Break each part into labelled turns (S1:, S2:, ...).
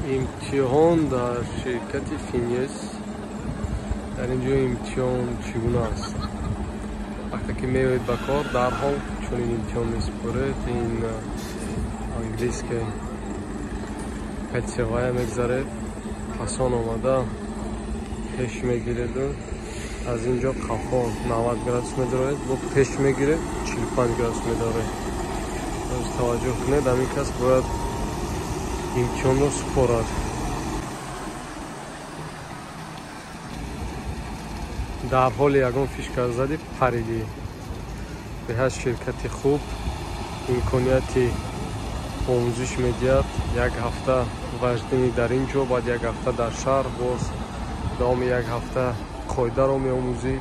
S1: امتحان در شرکت فینیس. در اینجا امتحان چگونه است؟ وقتی که میوید به کار در حال چون این امتحان میسپرید این انگلیس که پتسیوای میگذارید حسان آمده پیش میگیرید و از اینجا قفا 90 گرادس میدارید و پیش میگیرید 45 گرادس میدارید. از توجه کنید همین کس باید امتحان رو سپرد. در حال یگان فیشکر زدی پریدی به هر شرکت خوب امکانیت آموزش میدهد. یک هفته وجدانی در اینجا بعد یک هفته در شهر باز دوام یک هفته قاعده رو میآموزی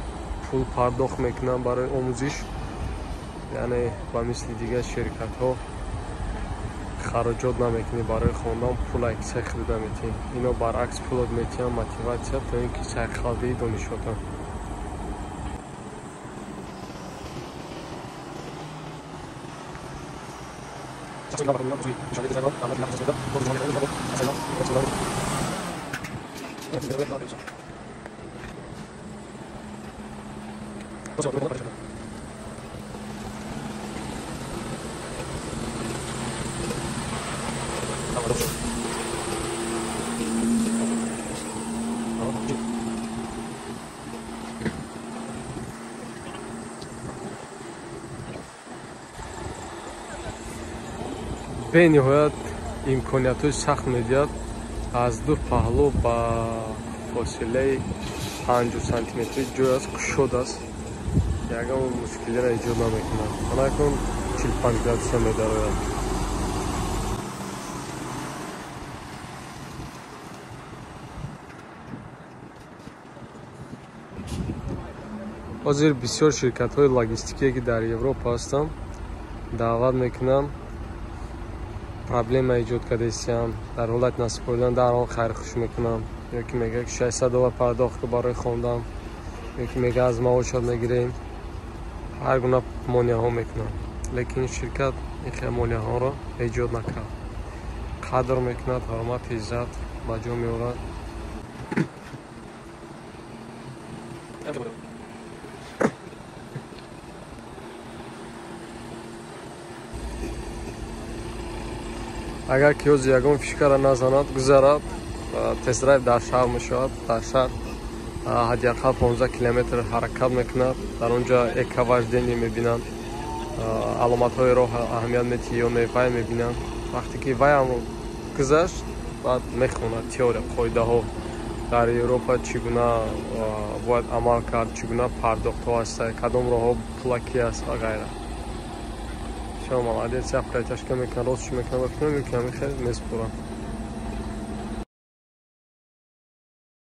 S1: پول پرداخت میکنم برای آموزش. یعنی با مثل دیگه شرکت ها خراجات نمیکنی برای خواندن پول اکسای خریده میتونی. اینا برعکس پولات میتونن موتیواسیا تا اینکه سعی خالدی دانشجویان. به نهایت امکانیت‌های سخت می‌دهد. از دو پهلو با فاصله 50 سانتیمتری جای است کشود است. یگان مشکلی را ایجاد نمی‌کند. حالا کن 45 گرادس می‌دارد. حاضر بسیار شرکت‌های لاجستیکی که در اروپا هستند دعوت می‌کنم پرابلم ایجاد کرده ایستم در حالت نسپردن در آن خیر خوش میکنم. یکی میگه 600 دلار پرداخت که برای خواندن، یکی میگه از معاشات میگیریم. هر گونه مانع ها میکنم لیکن این شرکت این مانع ها را ایجاد نکرد. قدر میکند، حرمت عزت با جا میآورد. اگر کیوز یگان فیشکر نزند گذرد تست درایو در شهر میشود. در شهر حداقل 15 کیلومتر حرکت میکند. در اونجا یک وجدانی میبینند، علامت های راه اهمیت میتی یا میفای میبینند. وقتی که وای هم گذشت بعد میخوند تئوری قاعده ها در اروپا چگونه باید عمل کرد، چگونه پرداخت ها است، کدام راه ها پولکی است و غیره. شما مالادیت سه پرایتش که میکنم راستش میکنم و میکنم خیلی میسپرم.